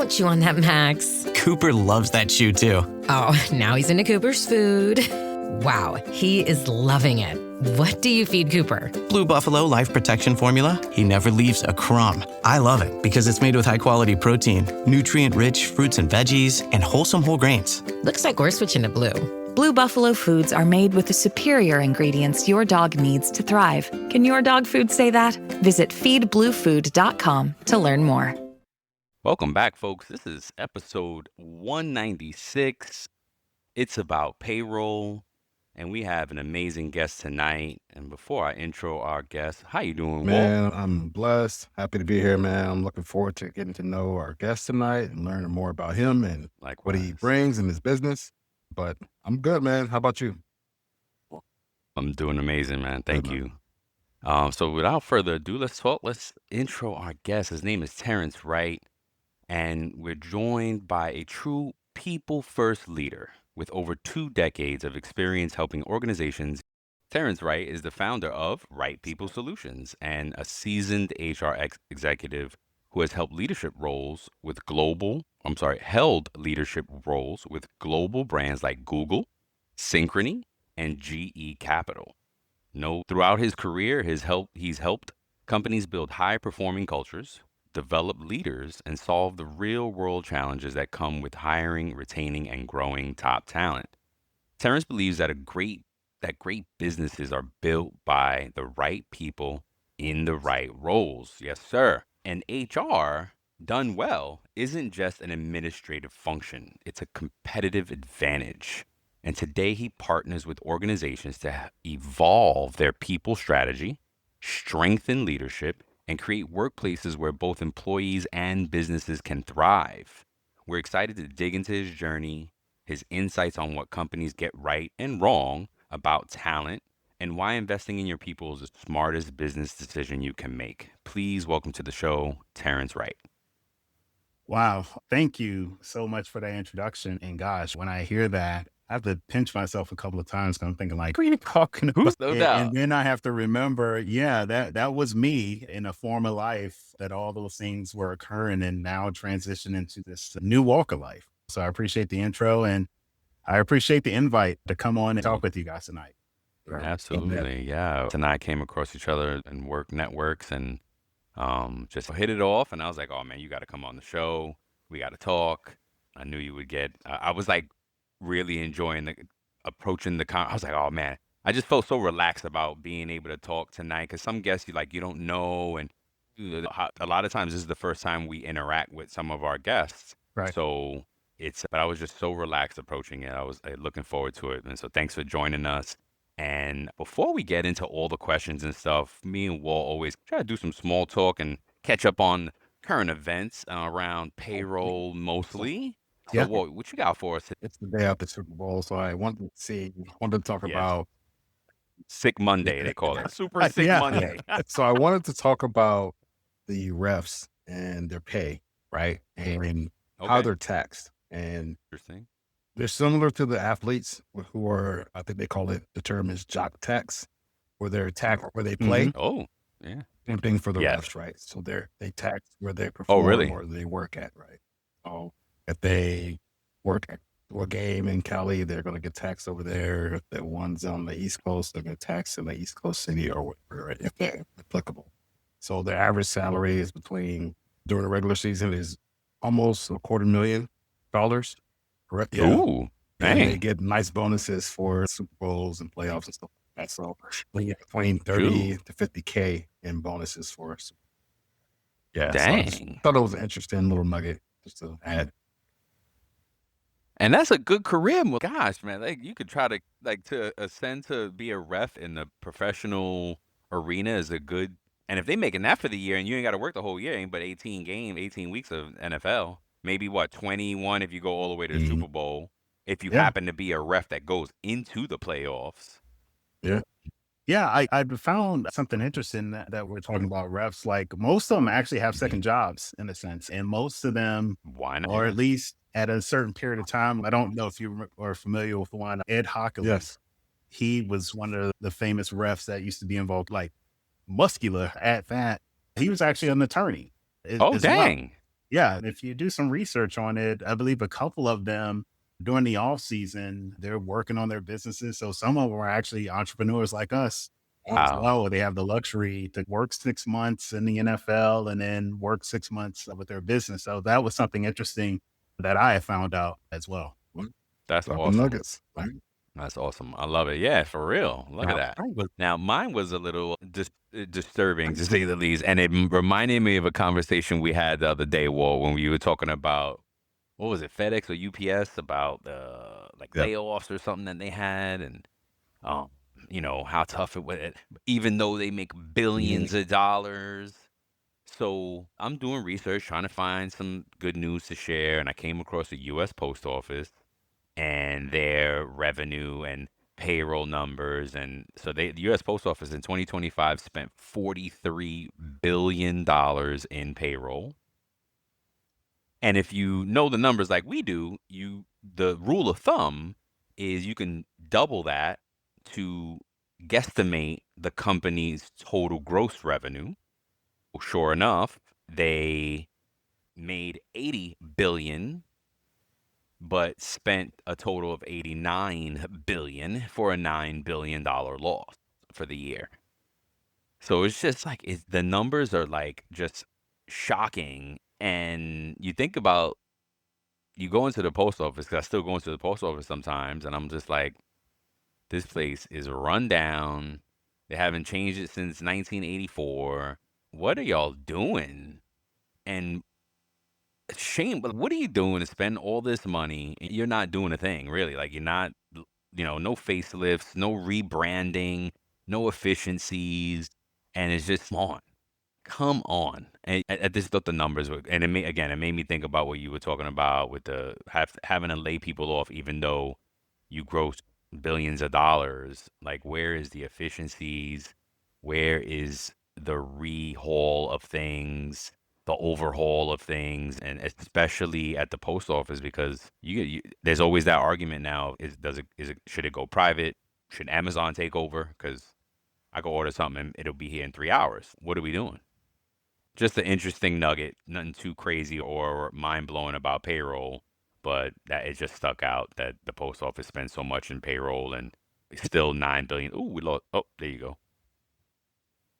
Don't chew on that, Max. Cooper loves that chew too. Oh, now he's into Cooper's food. Wow, he is loving it. What do you feed Cooper? Blue Buffalo Life Protection Formula. He never leaves a crumb. I love it because it's made with high-quality protein, nutrient-rich fruits and veggies, and wholesome whole grains. Looks like we're switching to Blue. Blue Buffalo foods are made with the superior ingredients your dog needs to thrive. Can your dog food say that? Visit feedbluefood.com to learn more. Welcome back, folks. This is episode 196. It's about payroll, and we have an amazing guest tonight. And before I intro our guest, how you doing, Walt? Man, I'm blessed. Happy to be here, man. I'm looking forward to getting to know our guest tonight and learning more about him and what he Likewise. brings in his business. But I'm good, man. How about you? I'm doing amazing, man. Good, Thank man. you. So without further ado, let's intro our guest. His name is Terrence Wright, and we're joined by a true people-first leader with over 2 decades of experience helping organizations. Terrence Wright is the founder of Wright People Solutions and a seasoned HR executive who has held leadership roles with global brands like Google, Synchrony, and GE Capital. Throughout his career, he's helped companies build high-performing cultures, develop leaders, and solve the real-world challenges that come with hiring, retaining, and growing top talent. Terrence believes that great businesses are built by the right people in the right roles. Yes, sir. And HR, done well, isn't just an administrative function. It's a competitive advantage. And today he partners with organizations to evolve their people strategy, strengthen leadership, and create workplaces where both employees and businesses can thrive. We're excited to dig into his journey, his insights on what companies get right and wrong about talent, and why investing in your people is the smartest business decision you can make. Please welcome to the show, Terrence Wright. Wow. Thank you so much for that introduction. And gosh, when I hear that, I have to pinch myself a couple of times because I'm thinking like, what are you talking about? No doubt. And then I have to remember, that was me in a former life, that all those things were occurring and now transition into this new walk of life. So I appreciate the intro and I appreciate the invite to come on and talk with you guys tonight. Absolutely. Yeah. And I came across each other in work networks and just hit it off. And I was like, oh, man, you got to come on the show. We got to talk. I knew you would get, I was like really enjoying approaching I was like, oh, man, I just felt so relaxed about being able to talk tonight. Because some guests you don't know. And a lot of times this is the first time we interact with some of our guests. Right. So but I was just so relaxed approaching it. I was looking forward to it. And so thanks for joining us. And before we get into all the questions and stuff, me and Walt always try to do some small talk and catch up on current events around payroll mostly. So Yeah. Walt, what you got for us? It's the day after Super Bowl, so I wanted to talk Yes. about. Sick Monday, they call it. Super Sick Yeah. Monday. So I wanted to talk about the refs and their pay, right? And how Okay. they're taxed. And Interesting. they're similar to the athletes who are, I think they call it, the term is jock tax, where they're taxed where they play. Oh, yeah. Same thing for the Yes. refs, right? So they tax where they perform really? or they work at, right? So if they work at a game in Cali, they're going to get taxed over there. If the one's on the East Coast, they're going to tax in the East Coast city or whatever, right? If they're applicable. So their average salary is during the regular season is almost $250,000. Correct? Yeah. Ooh, And they dang. get nice bonuses for Super Bowls and playoffs and stuff like that. So they get between 30 to 50K in bonuses for Super Bowl. Yeah. So I just Dang. thought it was an interesting little nugget just to add. And that's a good career. Gosh, man, you could try to to ascend to be a ref in the professional arena is a good. And if they making that for the year and you ain't got to work the whole year, ain't but 18 weeks of NFL, maybe 21 if you go all the way to the Mhm. Super Bowl. If you Yeah. happen to be a ref that goes into the playoffs. Yeah. Yeah, I found something interesting that we're talking about refs. Like most of them actually have second jobs in a sense, and most of them, Why not? or at least at a certain period of time. I don't know if you are familiar with one, Ed Hockley. Yes. He was one of the famous refs that used to be involved, like muscular at that. He was actually an attorney. Oh, as well. dang. Yeah, if you do some research on it, I believe a couple of them during the off season, they're working on their businesses. So some of them are actually entrepreneurs like us as Wow. well. They have the luxury to work 6 months in the NFL and then work 6 months with their business. So that was something interesting that I found out as well. That's Dropping awesome. nuggets. Right? That's awesome. I love it. Yeah, for real. Look at Now, that. I was Now, mine was a little disturbing to say the least, and it reminded me of a conversation we had the other day, Walt, when we were talking about what was it, FedEx or UPS, about the like Yep. layoffs or something that they had, and how tough it was, even though they make billions of dollars. So I'm doing research, trying to find some good news to share, and I came across the U.S. Post Office and their revenue and payroll numbers. And so the U.S. Post Office in 2025 spent $43 billion in payroll. And if you know the numbers like we do, the rule of thumb is you can double that to guesstimate the company's total gross revenue. Well, sure enough, they made 80 billion but spent a total of 89 billion for a $9 billion loss for the year. So it's just like the numbers are like just shocking. And you think about, you go into the post office, 'cause I still go into the post office sometimes, and I'm just like, this place is run down. They haven't changed it since 1984. What are y'all doing? And shame, but what are you doing to spend all this money and you're not doing a thing, really? Like, you're not, no facelifts, no rebranding, no efficiencies, and it's just come on. And I just thought the numbers were, and it made me think about what you were talking about with the having to lay people off, even though you gross billions of dollars. Like, where is the efficiencies? Where is the rehaul of things, the overhaul of things, and especially at the post office? Because there's always that argument now: should it go private? Should Amazon take over? Because I go order something and it'll be here in 3 hours. What are we doing? Just an interesting nugget, nothing too crazy or mind blowing about payroll, but that it just stuck out that the post office spends so much in payroll and it's still 9 billion. Ooh, we lost. Oh, there you go.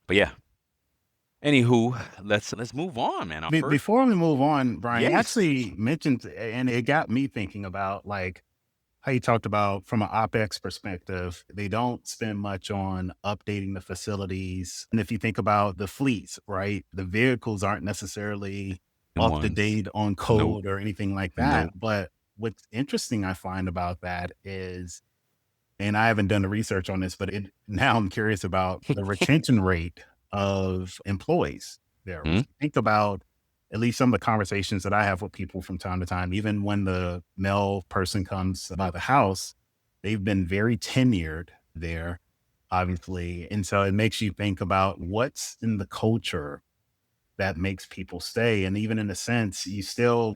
But yeah. Anywho, let's move on, man. Our first, before we move on, Brian, you yes. actually mentioned, and it got me thinking about like how you talked about from an OpEx perspective, they don't spend much on updating the facilities. And if you think about the fleets, right, the vehicles aren't necessarily up to Ones. date on Nope. code or anything like that. Nope. But what's interesting I find about that is, and I haven't done the research on this, but now I'm curious about the retention rate of employees there. Hmm? Think about at least some of the conversations that I have with people from time to time, even when the male person comes by the house, they've been very tenured there, obviously. And so it makes you think about what's in the culture that makes people stay. And even in a sense,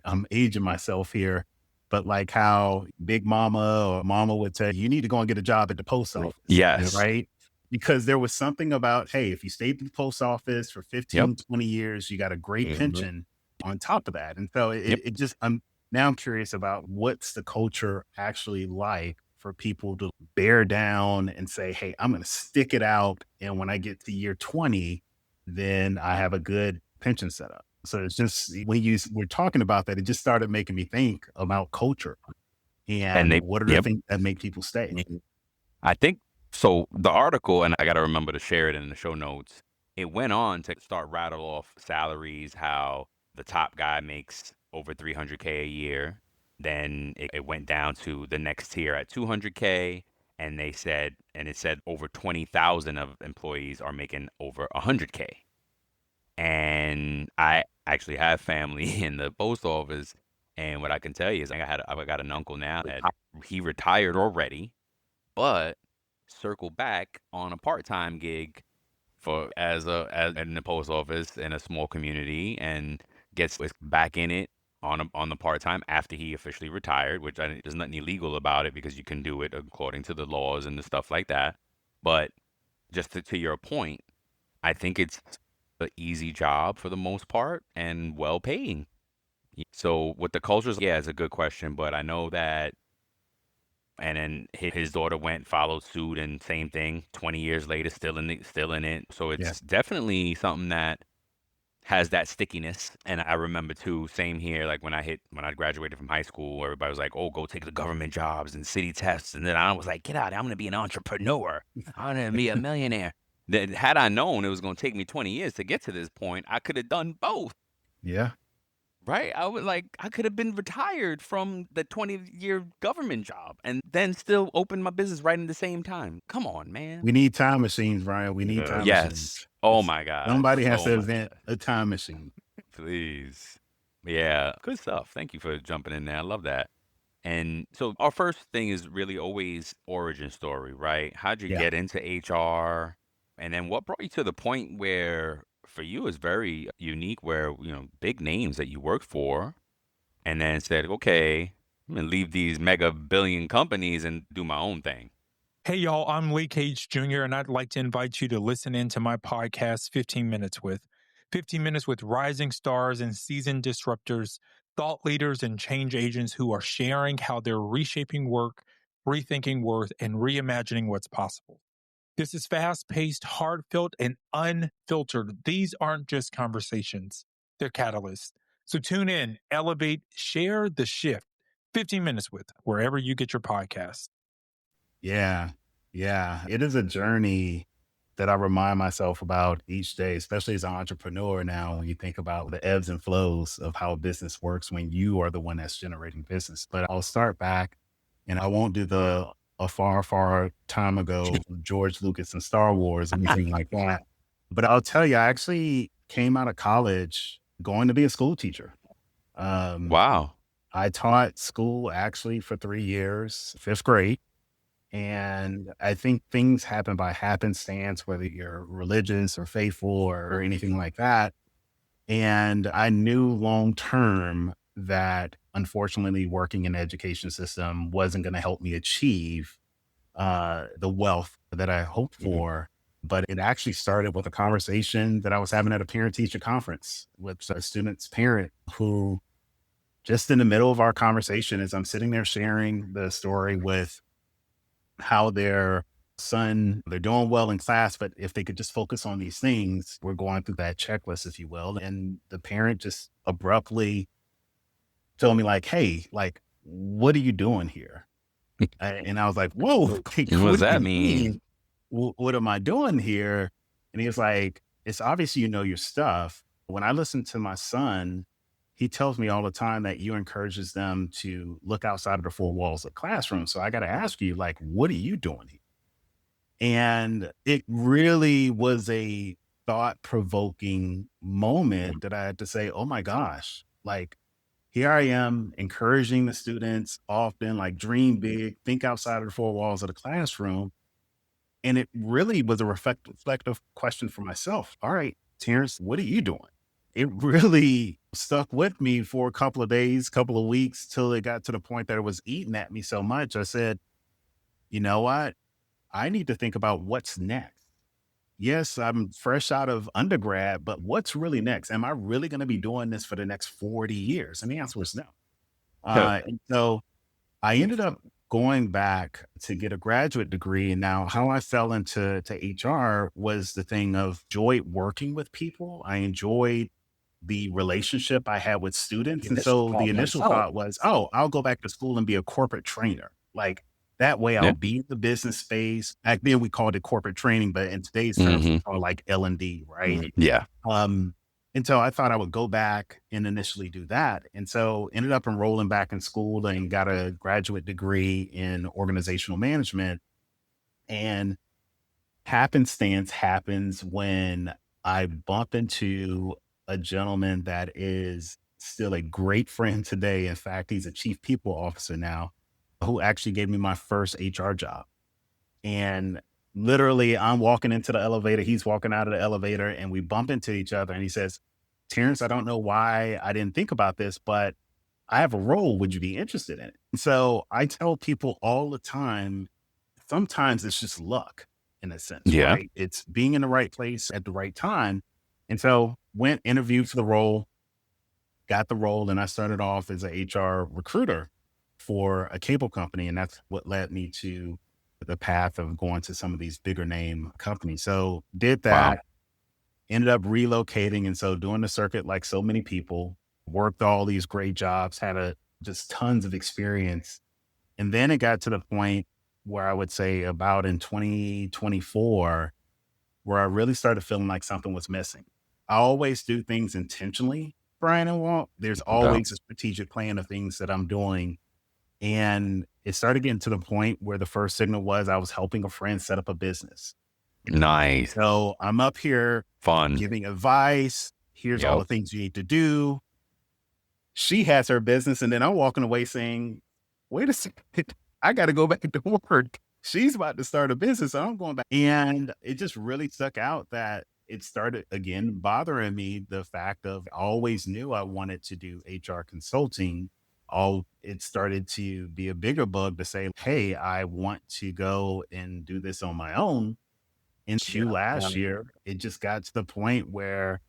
I'm aging myself here, but like how Big Mama or Mama would say, you need to go and get a job at the post office. Yes. Right. Because there was something about, hey, if you stayed at the post office for 15, Yep. 20 years, you got a great pension on top of that. And so Yep. I'm curious about what's the culture actually like for people to bear down and say, hey, I'm going to stick it out. And when I get to year 20, then I have a good pension setup. So it's just, when we're talking about that, it just started making me think about culture and what are the things that make people stay. I think so. The article, and I got to remember to share it in the show notes. It went on to start rattle off salaries, how the top guy makes over 300K a year. Then it went down to the next tier at 200K, and it said over 20,000 of employees are making over 100K. And I actually have family in the post office, and what I can tell you is I got an uncle now that he retired already, but circle back on a part-time gig as in the post office in a small community, and gets back in it on the part-time after he officially retired, which there's nothing illegal about it because you can do it according to the laws and the stuff like that. But just to your point, I think it's an easy job for the most part and well paying. So with the cultures, yeah, it's a good question, but I know that, and then his daughter went, followed suit, and same thing. 20 years later, still in it. So Yeah. it's definitely something that has that stickiness. And I remember too, same here, like when I graduated from high school, everybody was like, oh, go take the government jobs and city tests. And then I was like, get out, I'm going to be an entrepreneur. I'm going to be a millionaire. That had I known it was going to take me 20 years to get to this point, I could have done both. Yeah. Right? I could have been retired from the 20-year government job and then still open my business right in the same time. Come on, man. We need time machines, Ryan. We need time Yes. machines. Oh my God. Somebody has Oh to my invent a time machine. Please. Yeah, good stuff. Thank you for jumping in there. I love that. And so our first thing is really always origin story, right? How'd you Yeah. get into HR? And then what brought you to the point where for you is very unique, where, big names that you worked for, and then said, okay, I'm going to leave these mega billion companies and do my own thing. Hey, y'all, I'm Lee Cage Jr., and I'd like to invite you to listen into my podcast, 15 Minutes with. 15 Minutes with rising stars and seasoned disruptors, thought leaders, and change agents who are sharing how they're reshaping work, rethinking worth, and reimagining what's possible. This is fast-paced, heartfelt, and unfiltered. These aren't just conversations. They're catalysts. So tune in, elevate, share the shift. 15 Minutes with, wherever you get your podcasts. Yeah. Yeah. It is a journey that I remind myself about each day, especially as an entrepreneur now, when you think about the ebbs and flows of how business works when you are the one that's generating business. But I'll start back, and I won't do a far, far time ago, George Lucas and Star Wars, anything like that. But I'll tell you, I actually came out of college going to be a school teacher. Wow. I taught school actually for 3 years, 5th grade. And I think things happen by happenstance, whether you're religious or faithful or anything like that. And I knew long term that unfortunately working in the education system wasn't going to help me achieve the wealth that I hoped for. But it actually started with a conversation that I was having at a parent teacher conference with a student's parent who, just in the middle of our conversation, as I'm sitting there sharing the story with how their son, they're doing well in class, but if they could just focus on these things, we're going through that checklist, if you will. And the parent just abruptly told me like, hey, like, what are you doing here? And I was like, whoa, like, What does that mean? What am I doing here? And he was like, it's obvious you know your stuff. When I listen to my son, he tells me all the time that you encourages them to look outside of the four walls of the classroom. So I got to ask you, like, what are you doing here? And it really was a thought-provoking moment that I had to say, oh my gosh, like, here I am encouraging the students often, like, dream big, think outside of the four walls of the classroom. And it really was a reflective question for myself. All right, Terrence, what are you doing? It really stuck with me for a couple of days, couple of weeks, till it got to the point that it was eating at me so much. I said, you know what? I need to think about what's next. Yes, I'm fresh out of undergrad, but what's really next? Am I really going to be doing this for the next 40 years? And the answer was no. And so I ended up going back to get a graduate degree. And now how I fell into HR was the thing of joy working with people. I enjoyed the relationship I had with students. And so the initial thought was, oh, I'll go back to school and be a corporate trainer. Like, that way Yeah. I'll be in the business space. Back then we called it corporate training, but in today's terms, it's called like L&D, right? Yeah. And so I thought I would go back and initially do that. And so ended up enrolling back in school and got a graduate degree in organizational management. And happenstance happens when I bump into a gentleman that is still a great friend today. In fact, he's a chief people officer now, who actually gave me my first HR job. And literally, I'm walking into the elevator, he's walking out of the elevator, and we bump into each other. And he says, Terrence, I don't know why I didn't think about this, but I have a role. Would you be interested in it? So I tell people all the time, sometimes it's just luck in a sense, Yeah. right? It's being in the right place at the right time. And so went interviewed for the role, got the role, and I started off as an HR recruiter for a cable company. And that's what led me to the path of going to some of these bigger name companies. So did Wow. that, ended up relocating. And so doing the circuit, like so many people, worked all these great jobs, had just tons of experience. And then it got to the point where I would say about in 2024, where I really started feeling like something was missing. I always do things intentionally, Brian and Walt. There's No doubt. always a strategic plan of things that I'm doing. And it started getting to the point where the first signal was I was helping a friend set up a business. Nice. So I'm up here Fun. giving advice. Here's all the things you need to do. She has her business. And then I'm walking away saying, wait a second, I got to go back to work. She's about to start a business. So I'm going back. And it just really stuck out that it started again bothering me. The fact of I always knew I wanted to do HR consulting. It started to be a bigger bug to say, hey, I want to go and do this on my own. And last year, it just got to the point where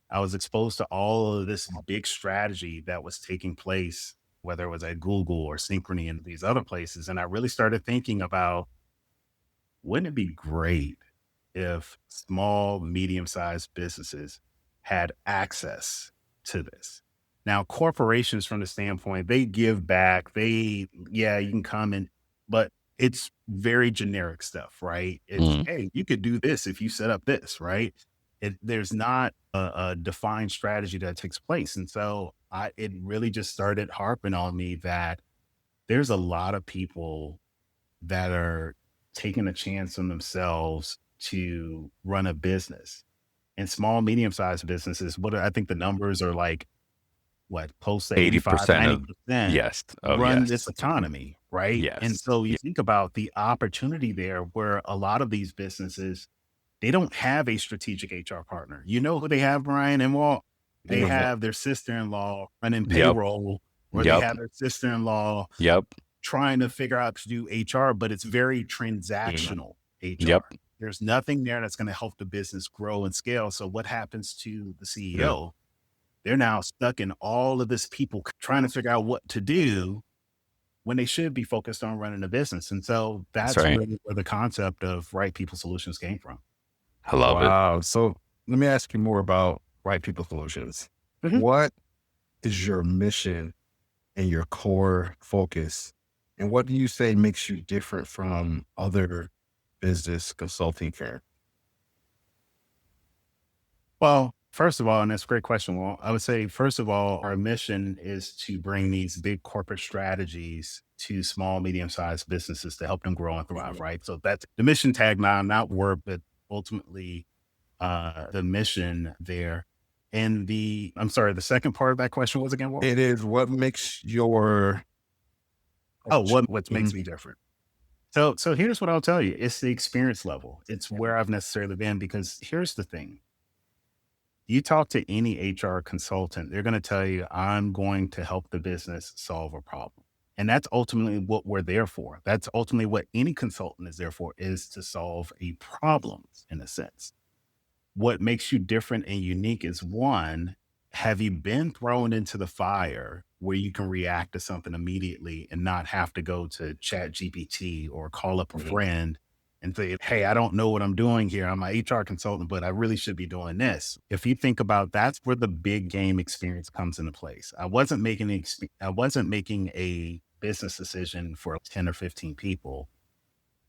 I was exposed to all of this big strategy that was taking place, whether it was at Google or Synchrony and these other places. And I really started thinking about, wouldn't it be great if small, medium-sized businesses had access to this? Now, corporations from the standpoint, they give back, you can come in, but it's very generic stuff, right? It's, hey, you could do this if you set up this, right? There's not a defined strategy that takes place. And so it really just started harping on me that there's a lot of people that are taking a chance on themselves to run a business. And small, medium-sized businesses, I think the numbers are like, close to 85, 90% run this economy, right? Yes. And so you think about the opportunity there where a lot of these businesses, they don't have a strategic HR partner. You know who they have, Brian and Walt? They have their sister-in-law running payroll, or they have their sister-in-law trying to figure out to do HR, but it's very transactional HR. There's nothing there that's going to help the business grow and scale. So what happens to the CEO? They're now stuck in all of this people trying to figure out what to do when they should be focused on running a business. And so that's really where the concept of Wright People Solutions came from. I love it. Wow. So let me ask you more about Wright People Solutions. What is your mission and your core focus? And what do you say makes you different from other business consulting firms? Well, first of all, and that's a great question, Walt, I would say, first of all, our mission is to bring these big corporate strategies to small, medium-sized businesses to help them grow and thrive, right? So that's the mission tagline, not word, but ultimately the mission there. And I'm sorry, the second part of that question was again, Walt? It is what makes your... what makes me different. So here's what I'll tell you. It's the experience level. It's where I've necessarily been, because here's the thing. You talk to any HR consultant, they're going to tell you, I'm going to help the business solve a problem. And that's ultimately what we're there for. That's ultimately what any consultant is there for, is to solve a problem in a sense. What makes you different and unique is, one, have you been thrown into the fire where you can react to something immediately and not have to go to Chat GPT or call up a friend and say, hey, I don't know what I'm doing here. I'm an HR consultant, but I really should be doing this. If you think about, that's where the big game experience comes into place. I wasn't making a business decision for 10 or 15 people.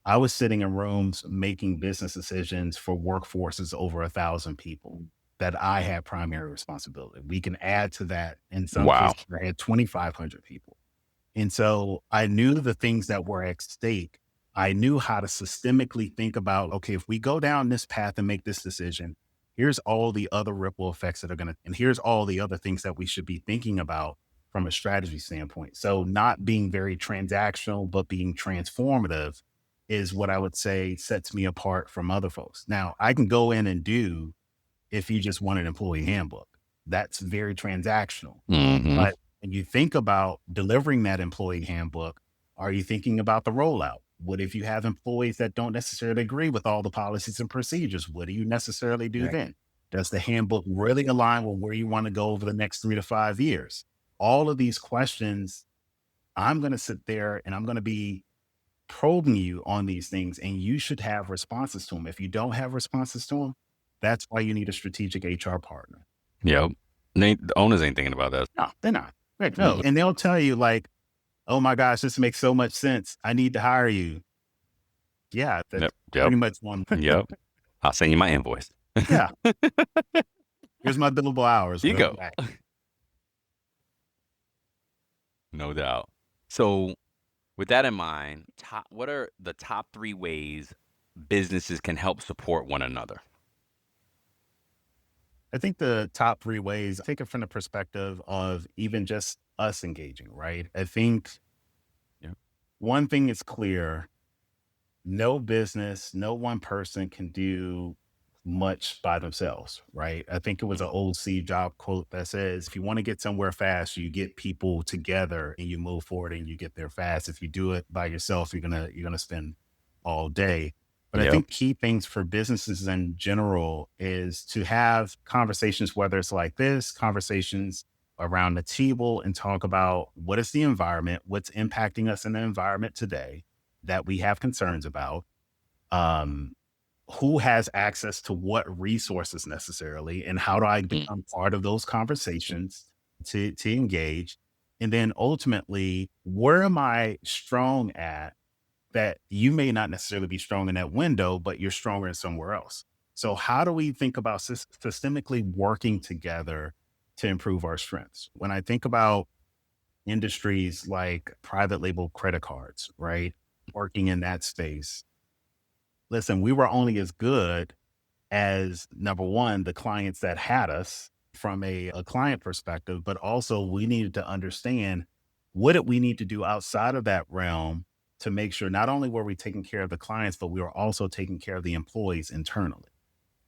I was sitting in rooms making business decisions for workforces over 1,000 people that I had primary responsibility. We can add to that in some cases, I had 2,500 people. And so I knew the things that were at stake. I knew how to systemically think about, okay, if we go down this path and make this decision, here's all the other ripple effects that are and here's all the other things that we should be thinking about from a strategy standpoint. So not being very transactional, but being transformative is what I would say sets me apart from other folks. Now, I can go in and do, if you just want an employee handbook, that's very transactional. But when you think about delivering that employee handbook, are you thinking about the rollout? What if you have employees that don't necessarily agree with all the policies and procedures? What do you necessarily do then? Does the handbook really align with where you want to go over the next 3 to 5 years? All of these questions, I'm going to sit there and I'm going to be probing you on these things, and you should have responses to them. If you don't have responses to them, that's why you need a strategic HR partner. Yep. The owners ain't thinking about that. No, they're not. Right, no. And they'll tell you like, oh my gosh, this makes so much sense. I need to hire you. Yeah, that's pretty much one. Yep. I'll send you my invoice. Yeah. Here's my billable hours. You go. No doubt. So with that in mind, what are the top 3 ways businesses can help support one another? I think the top 3 ways, take it from the perspective of even just us engaging, right? I think one thing is clear. No business, no one person can do much by themselves, right? I think it was an old Steve Jobs quote that says, if you want to get somewhere fast, you get people together and you move forward and you get there fast. If you do it by yourself, you're gonna spend all day. But I think key things for businesses in general is to have conversations, whether it's like this, conversations around the table, and talk about what is the environment, what's impacting us in the environment today that we have concerns about, who has access to what resources necessarily, and how do I become part of those conversations to engage? And then ultimately, where am I strong at that you may not necessarily be strong in that window, but you're stronger in somewhere else? So how do we think about systemically working together to improve our strengths? When I think about industries like private label credit cards, right? Working in that space, listen, we were only as good as, number one, the clients that had us from a client perspective, but also we needed to understand what did we need to do outside of that realm to make sure not only were we taking care of the clients, but we were also taking care of the employees internally,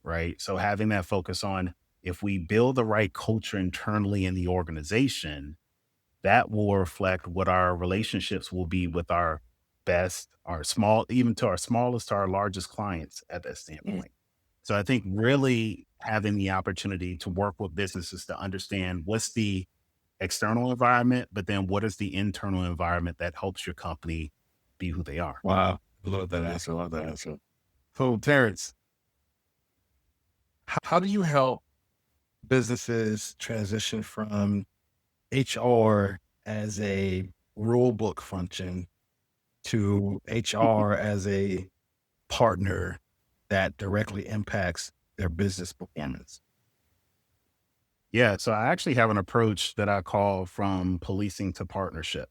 right? So having that focus on, if we build the right culture internally in the organization, that will reflect what our relationships will be with our best, our small, even to our smallest, to our largest clients at that standpoint. So I think really having the opportunity to work with businesses to understand what's the external environment, but then what is the internal environment that helps your company be who they are. Wow. Love that answer. Love that answer. So Terrence, how do you help businesses transition from HR as a rule book function to HR as a partner that directly impacts their business performance? Yeah. So I actually have an approach that I call from policing to partnership.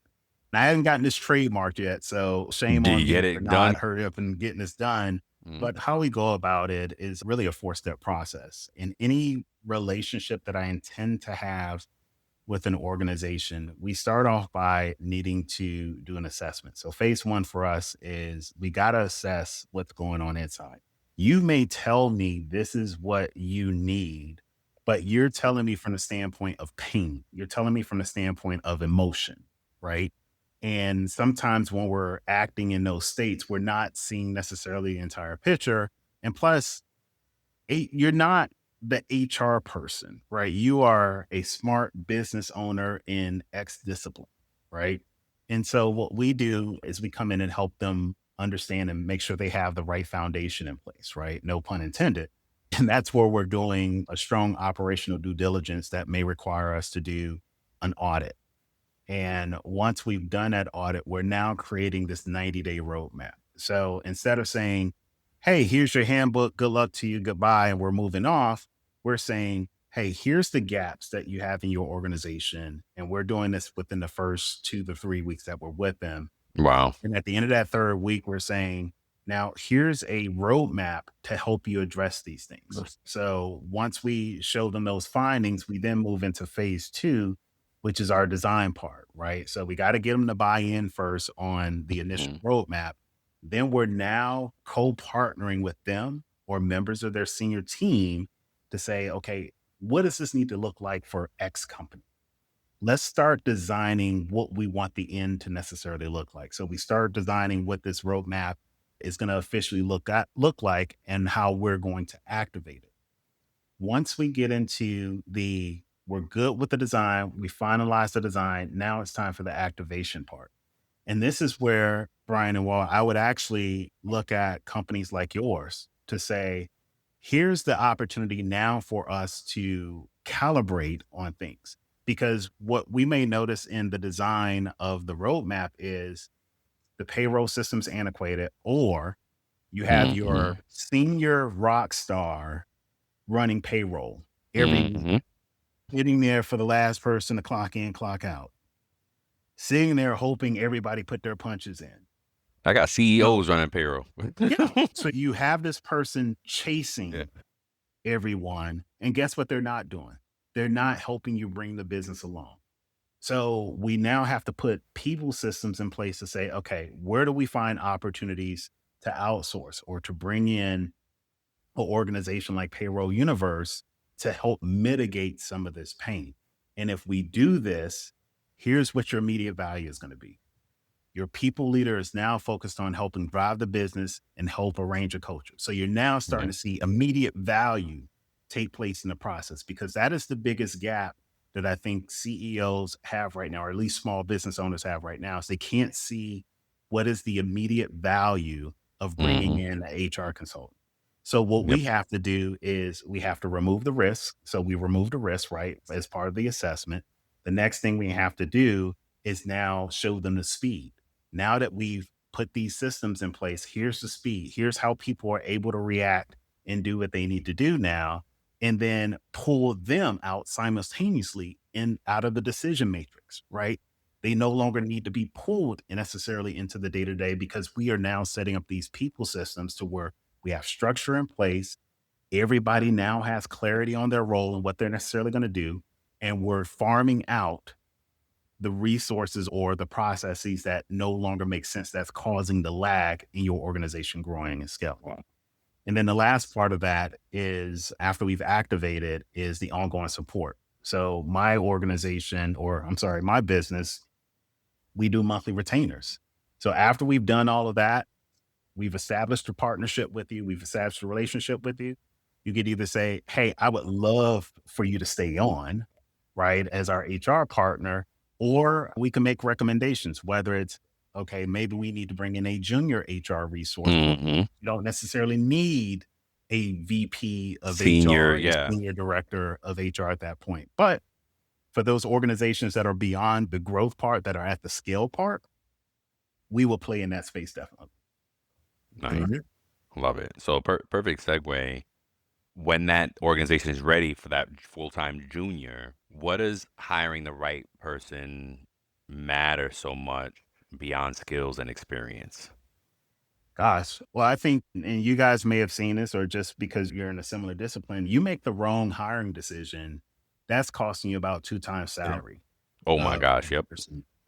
And I haven't gotten this trademarked yet, so shame on me for not hurry up and getting this done. But how we go about it is really a 4-step process. In any relationship that I intend to have with an organization, we start off by needing to do an assessment. So phase 1 for us is we got to assess what's going on inside. You may tell me this is what you need, but you're telling me from the standpoint of pain. You're telling me from the standpoint of emotion, right? And sometimes when we're acting in those states, we're not seeing necessarily the entire picture. And plus, you're not the HR person, right? You are a smart business owner in X discipline, right? And so what we do is we come in and help them understand and make sure they have the right foundation in place, right? No pun intended. And that's where we're doing a strong operational due diligence that may require us to do an audit. And once we've done that audit, we're now creating this 90-day roadmap. So instead of saying, hey, here's your handbook, good luck to you, goodbye, and we're moving off, we're saying, hey, here's the gaps that you have in your organization. And we're doing this within the first 2 to 3 weeks that we're with them. Wow. And at the end of that 3rd week, we're saying, now here's a roadmap to help you address these things. So once we show them those findings, we then move into phase 2, which is our design part, right? So we got to get them to buy in first on the initial roadmap. Then we're now co-partnering with them or members of their senior team to say, okay, what does this need to look like for X company? Let's start designing what we want the end to necessarily look like. So we start designing what this roadmap is going to officially look like and how we're going to activate it. Once we get into we're good with the design, we finalize the design. Now it's time for the activation part. And this is where, Brian and Walt, I would actually look at companies like yours to say, here's the opportunity now for us to calibrate on things. Because what we may notice in the design of the roadmap is the payroll system's antiquated, or you have your senior rock star running payroll every week, sitting there for the last person to clock in, clock out, sitting there hoping everybody put their punches in. I got CEOs running payroll. Yeah. So you have this person chasing everyone, and guess what they're not doing? They're not helping you bring the business along. So we now have to put people systems in place to say, okay, where do we find opportunities to outsource or to bring in an organization like Payroll Universe to help mitigate some of this pain? And if we do this, here's what your immediate value is going to be. Your people leader is now focused on helping drive the business and help arrange a culture. So you're now starting to see immediate value take place in the process, because that is the biggest gap that I think CEOs have right now, or at least small business owners have right now, is they can't see what is the immediate value of bringing in an HR consultant. So what we have to do is we have to remove the risk. So we remove the risk, right, as part of the assessment. The next thing we have to do is now show them the speed. Now that we've put these systems in place, here's the speed. Here's how people are able to react and do what they need to do now, and then pull them out simultaneously out of the decision matrix, right? They no longer need to be pulled necessarily into the day-to-day, because we are now setting up these people systems to where we have structure in place. Everybody now has clarity on their role and what they're necessarily going to do. And we're farming out the resources or the processes that no longer make sense, that's causing the lag in your organization growing and scaling. And then the last part of that is, after we've activated, is the ongoing support. So my organization, my business, we do monthly retainers. So after we've done all of that, we've established a partnership with you, we've established a relationship with you. You could either say, hey, I would love for you to stay on, right, as our HR partner, or we can make recommendations, whether it's, okay, maybe we need to bring in a junior HR resource. You don't necessarily need a VP of HR, a senior director of HR at that point. But for those organizations that are beyond the growth part, that are at the scale part, we will play in that space definitely. Nice. Love it. So perfect segue. When that organization is ready for that full-time junior, what does hiring the right person matter so much beyond skills and experience? Gosh, well, I think, and you guys may have seen this, or just because you're in a similar discipline, you make the wrong hiring decision, that's costing you about 2 times salary. Oh my gosh, yep.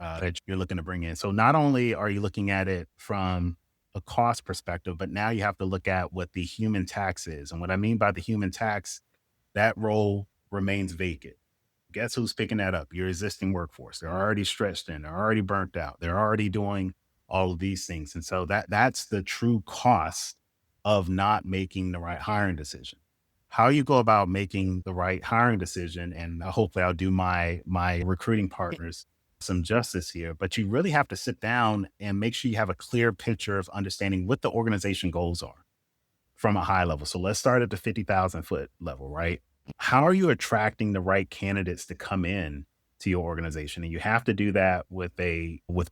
That you're looking to bring in. So not only are you looking at it from a cost perspective, but now you have to look at what the human tax is. And what I mean by the human tax, that role remains vacant. Guess who's picking that up? Your existing workforce. They're already stretched in. They're already burnt out. They're already doing all of these things. And so that's the true cost of not making the right hiring decision. How you go about making the right hiring decision, and hopefully I'll do my recruiting partners some justice here, but you really have to sit down and make sure you have a clear picture of understanding what the organization goals are from a high level. So let's start at the 50,000 foot level, right? How are you attracting the right candidates to come in to your organization? And you have to do that with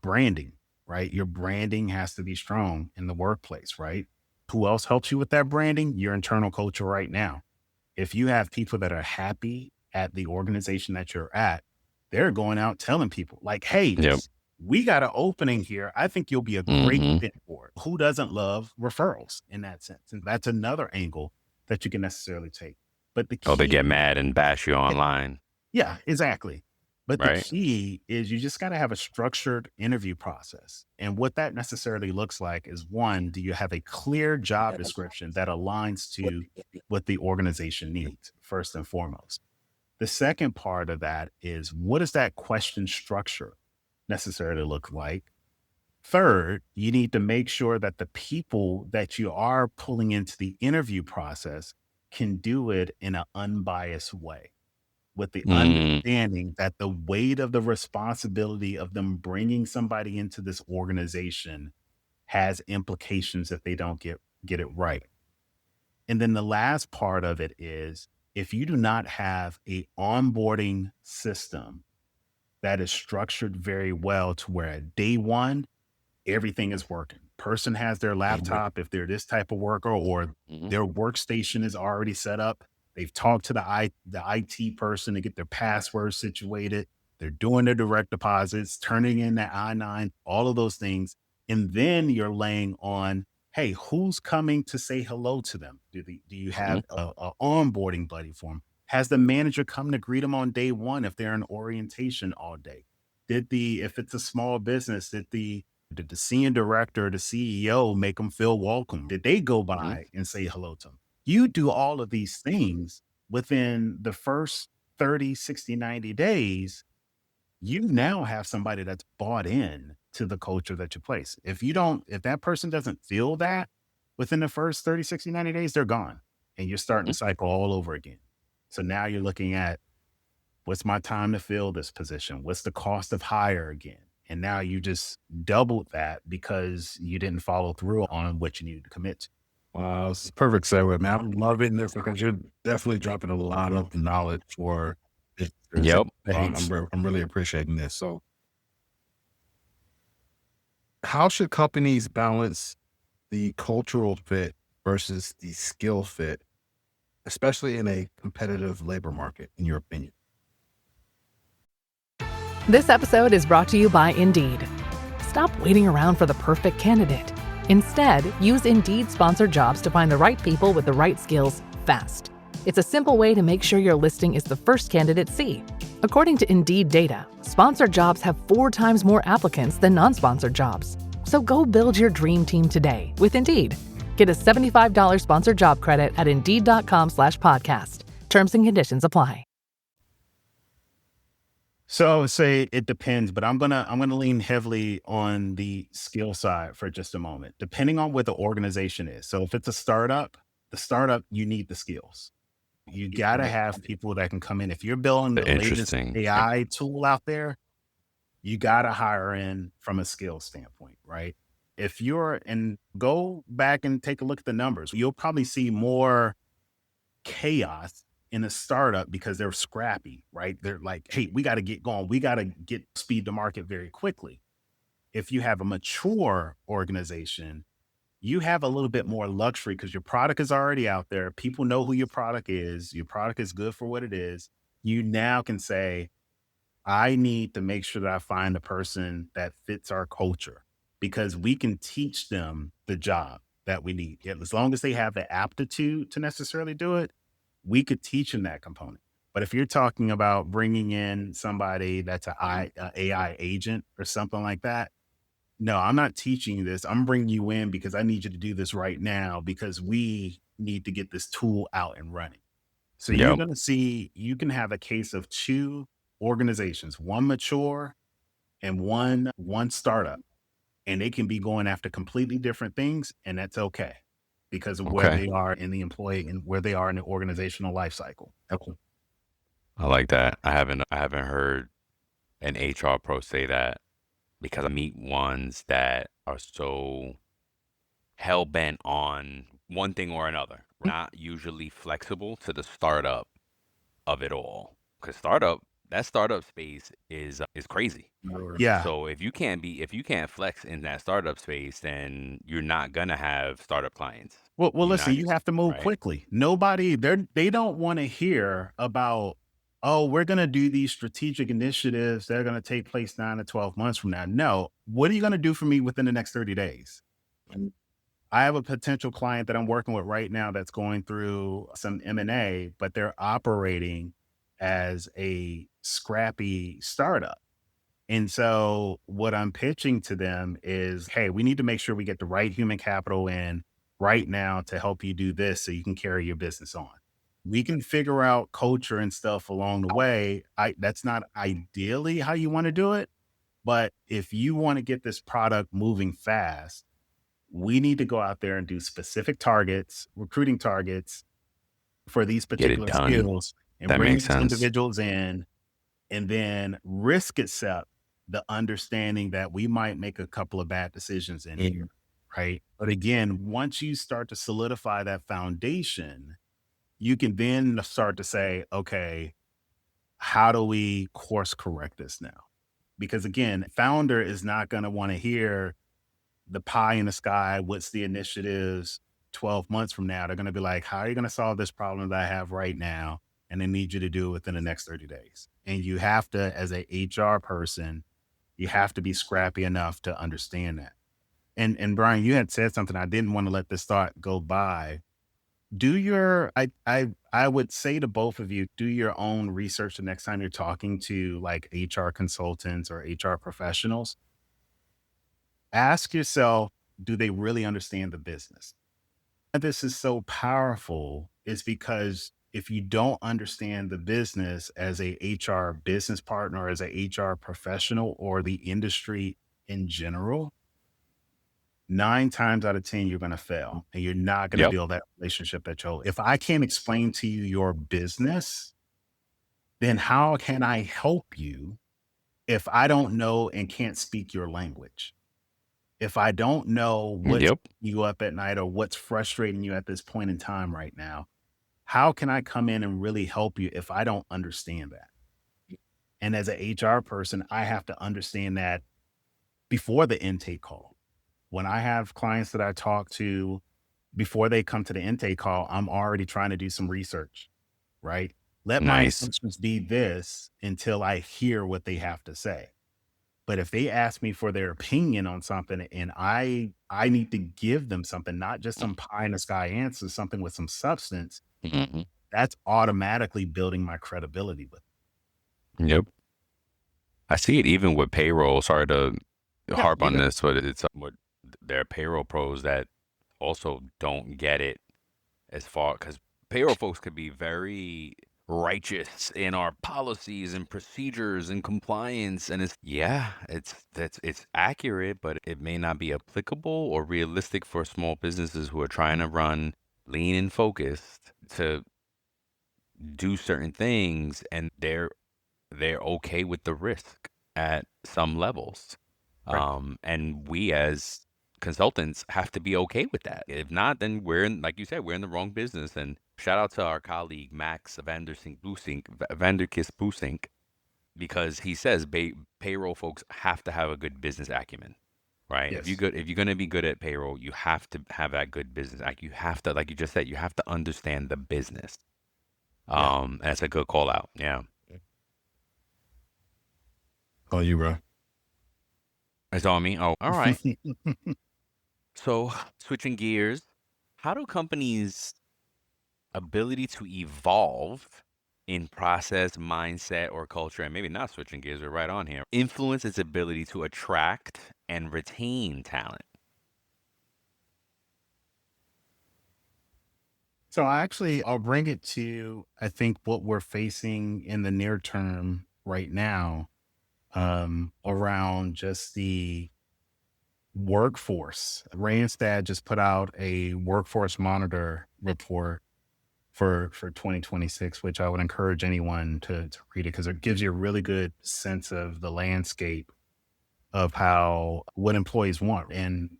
branding, right? Your branding has to be strong in the workplace, right? Who else helps you with that branding? Your internal culture right now. If you have people that are happy at the organization that you're at, they're going out telling people like, hey, we got an opening here. I think you'll be a great fit for it. Who doesn't love referrals in that sense? And that's another angle that you can necessarily take. But the key, they get mad and bash you online. Yeah, exactly. But the key is you just got to have a structured interview process. And what that necessarily looks like is, one, do you have a clear job description that aligns to what the organization needs, first and foremost? The second part of that is, what does that question structure necessarily look like? Third, you need to make sure that the people that you are pulling into the interview process can do it in an unbiased way with the Mm, understanding that the weight of the responsibility of them bringing somebody into this organization has implications if they don't get it right. And then the last part of it is if you do not have a onboarding system that is structured very well to where at day one, everything is working. Person has their laptop if they're this type of worker, or mhm, their workstation is already set up. They've talked to the IT person to get their password situated. They're doing their direct deposits, turning in the I-9, all of those things. And then you're laying on, hey, who's coming to say hello to them? Do you mhm, have a onboarding buddy for them? Has the manager come to greet them on day one if they're in orientation all day? If it's a small business, did the senior director, the CEO make them feel welcome? Did they go mhm, by and say hello to them? You do all of these things within the first 30, 60, 90 days. You now have somebody that's bought in to the culture that you place. If that person doesn't feel that within the first 30, 60, 90 days, they're gone. And you're starting mhm. the cycle all over again. So now you're looking at what's my time to fill this position? What's the cost of hire again? And now you just doubled that because you didn't follow through on what you needed to commit to. Wow, it's a perfect segue, man. I'm loving this because you're definitely dropping a lot of knowledge for listeners. Yep. I'm, Thanks. I'm really appreciating this. So, how should companies balance the cultural fit versus the skill fit, especially in a competitive labor market, in your opinion? This episode is brought to you by Indeed. Stop waiting around for the perfect candidate. Instead, use Indeed sponsored jobs to find the right people with the right skills fast. It's a simple way to make sure your listing is the first candidates see. According to Indeed data, sponsored jobs have 4 times more applicants than non-sponsored jobs. So go build your dream team today with Indeed. Get a $75 sponsored job credit at Indeed.com/podcast. Terms and conditions apply. So I would say it depends, but I'm gonna lean heavily on the skill side for just a moment, depending on what the organization is. So if it's a startup, you need the skills. You gotta have people that can come in. If you're building the latest Interesting. AI tool out there, you gotta hire in from a skill standpoint, right? If you're and go back and take a look at the numbers, you'll probably see more chaos in a startup because they're scrappy, right? They're like, hey, we got to get going. We got to get speed to market very quickly. If you have a mature organization, you have a little bit more luxury because your product is already out there. People know who your product is. Your product is good for what it is. You now can say, I need to make sure that I find the person that fits our culture because we can teach them the job that we need. Yeah, as long as they have the aptitude to necessarily do it, we could teach them that component. But if you're talking about bringing in somebody that's a AI agent or something like that, no, I'm not teaching you this. I'm bringing you in because I need you to do this right now because we need to get this tool out and running. So you're Yep. going to see, you can have a case of 2 organizations, one mature and one startup, and they can be going after completely different things, and that's okay because of where Okay. they are in the employee and where they are in the organizational life cycle. Okay. I like that. I haven't heard an HR pro say that because I meet ones that are so hell bent on one thing or another, not usually flexible to the startup of it all. Because that startup space is crazy. Yeah. So if you can't flex in that startup space, then you're not gonna have startup clients. Well, You're listen, not, you have to move right? quickly. They don't want to hear about, oh, we're going to do these strategic initiatives. They're going to take place 9 to 12 months from now. No, what are you going to do for me within the next 30 days? I have a potential client that I'm working with right now that's going through some M&A, but they're operating as a scrappy startup. And so what I'm pitching to them is, hey, we need to make sure we get the right human capital in right now to help you do this so you can carry your business on. We can figure out culture and stuff along the way. That's not ideally how you want to do it, but if you want to get this product moving fast, we need to go out there and do specific targets, recruiting targets, for these Get it particular done. skills and That bring makes these sense. individuals in, and then risk accept the understanding that we might make a couple of bad decisions in here, right? But again, once you start to solidify that foundation, you can then start to say, okay, how do we course correct this now? Because again, founder is not going to want to hear the pie in the sky. What's the initiatives 12 months from now? They're going to be like, how are you going to solve this problem that I have right now? And they need you to do it within the next 30 days. And you have to, as a HR person, you have to be scrappy enough to understand that. And Brian, you had said something. I didn't want to let this thought go by. I would say to both of you, do your own research the next time you're talking to like HR consultants or HR professionals. Ask yourself, do they really understand the business? And this is so powerful is because if you don't understand the business as a HR business partner, as a HR professional, or the industry in general, 9 times out of 10, you're going to fail and you're not going to Yep. build that relationship that you'll. If I can't explain to you your business, then how can I help you if I don't know and can't speak your language? If I don't know what's Yep. keeping you up at night or what's frustrating you at this point in time right now, how can I come in and really help you if I don't understand that? And as an HR person, I have to understand that before the intake call. When I have clients that I talk to before they come to the intake call, I'm already trying to do some research, right? Let my Nice. assumptions be this until I hear what they have to say. But if they ask me for their opinion on something and I need to give them something, not just some pie in the sky answer, something with some substance, Mhm. that's automatically building my credibility with. Yep. I see it even with payroll. Sorry to Yeah, harp you on good. this, but it's what there are payroll pros that also don't get it as far because payroll folks could be very righteous in our policies and procedures and compliance, and it's accurate, but it may not be applicable or realistic for small businesses who are trying to run lean and focused to do certain things, and they're okay with the risk at some levels. Right. And we as consultants have to be okay with that. If not, then we're in, like you said, we're in the wrong business. And shout out to our colleague Max Vanderkis Busink, because he says payroll folks have to have a good business acumen, right? Yes. If you're gonna be good at payroll, you have to have that good business. Like you have to, like you just said, you have to understand the business. Yeah. That's a good call out. Yeah. Oh, you, bro. It's on me. Oh, all right. So, switching gears, how do companies' ability to evolve in process, mindset, or culture, and maybe not switching gears, we're right on here, influence its ability to attract and retain talent? So I'll bring it to, I think, what we're facing in the near term right now, around just the workforce. Randstad just put out a workforce monitor report for 2026, which I would encourage anyone to read it because it gives you a really good sense of the landscape of what employees want. And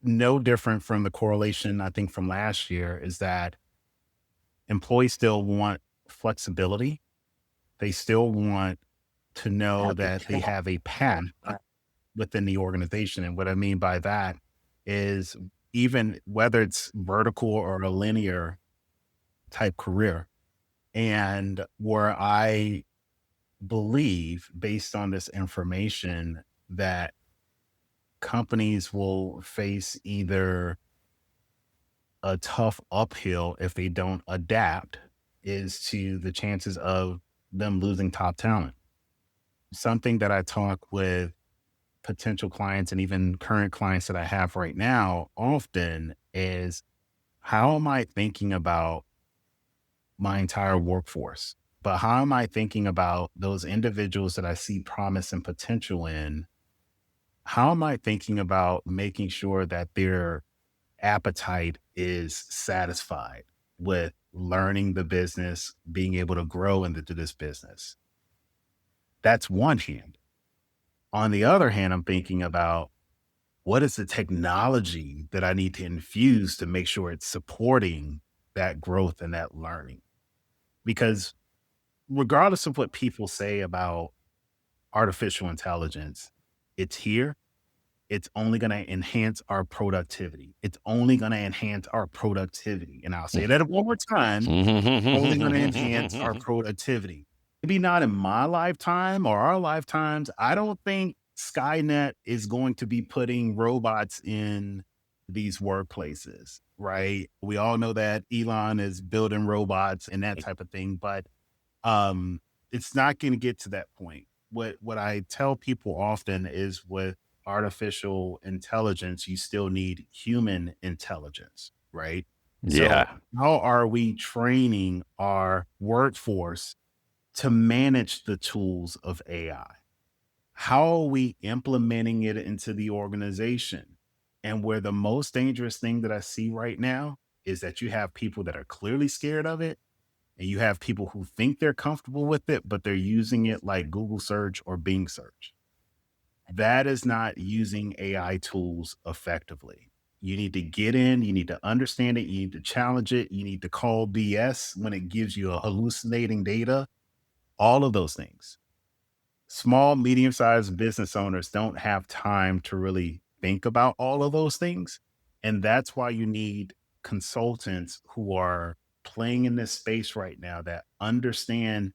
no different from the correlation, I think, from last year is that employees still want flexibility. They still want to know that they have a path within the organization. And what I mean by that is even whether it's vertical or a linear type career. And where I believe, based on this information, that companies will face either a tough uphill if they don't adapt is to the chances of them losing top talent. Something that I talk with potential clients and even current clients that I have right now often is, how am I thinking about my entire workforce? But how am I thinking about those individuals that I see promise and potential in? How am I thinking about making sure that their appetite is satisfied with learning the business, being able to grow into this business. That's one hand. On the other hand, I'm thinking about what is the technology that I need to infuse to make sure it's supporting that growth and that learning? Because regardless of what people say about artificial intelligence, it's here. It's only going to enhance our productivity. It's only going to enhance our productivity. And I'll say that one more time. Only going to enhance our productivity. Maybe not in my lifetime or our lifetimes. I don't think Skynet is going to be putting robots in these workplaces, right? We all know that Elon is building robots and that type of thing, but it's not going to get to that point. What I tell people often is with artificial intelligence, you still need human intelligence, right? Yeah. So how are we training our workforce to manage the tools of AI? How are we implementing it into the organization? And where the most dangerous thing that I see right now is that you have people that are clearly scared of it, and you have people who think they're comfortable with it, but they're using it like Google search or Bing search. That is not using AI tools effectively. You need to get in, you need to understand it, you need to challenge it, you need to call BS when it gives you a hallucinating data, all of those things. Small, medium-sized business owners don't have time to really think about all of those things. And that's why you need consultants who are playing in this space right now that understand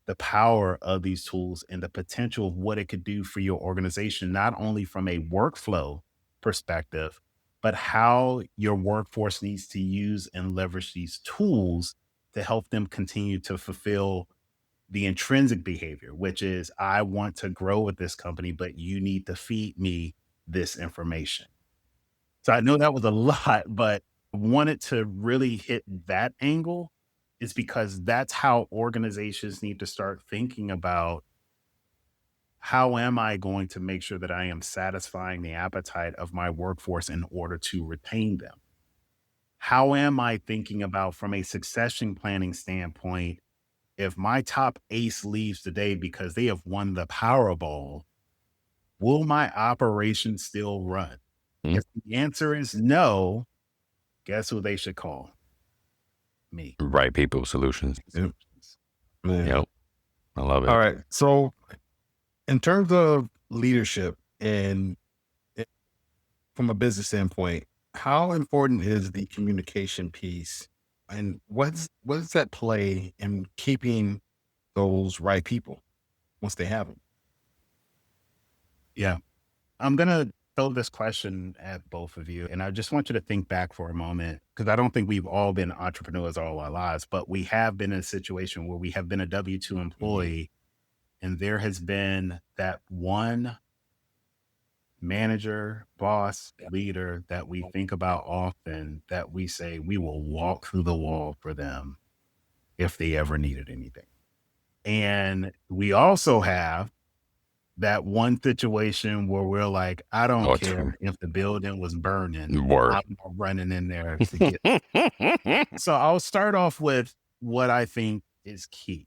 the power of these tools and the potential of what it could do for your organization, not only from a workflow perspective, but how your workforce needs to use and leverage these tools to help them continue to fulfill the intrinsic behavior, which is, I want to grow with this company, but you need to feed me this information. So I know that was a lot, but I wanted to really hit that angle is because that's how organizations need to start thinking about, how am I going to make sure that I am satisfying the appetite of my workforce in order to retain them? How am I thinking about, from a succession planning standpoint, if my top ace leaves today because they have won the Powerball, will my operation still run? If the answer is no, guess who they should call? Me. Wright People Solutions. Yep. Man. Yep. I love it. All right. So in terms of leadership and from a business standpoint, how important is the communication piece, and what does that play in keeping those right people once they have them? Yeah. I'm going to throw this question at both of you. And I just want you to think back for a moment, because I don't think we've all been entrepreneurs all our lives, but we have been in a situation where we have been a W-2 employee, and there has been that one manager, boss, leader that we think about often, that we say we will walk through the wall for them if they ever needed anything. And we also have that one situation where we're like, I don't care if the building was burning, I'm running in there to get. So I'll start off with what I think is key.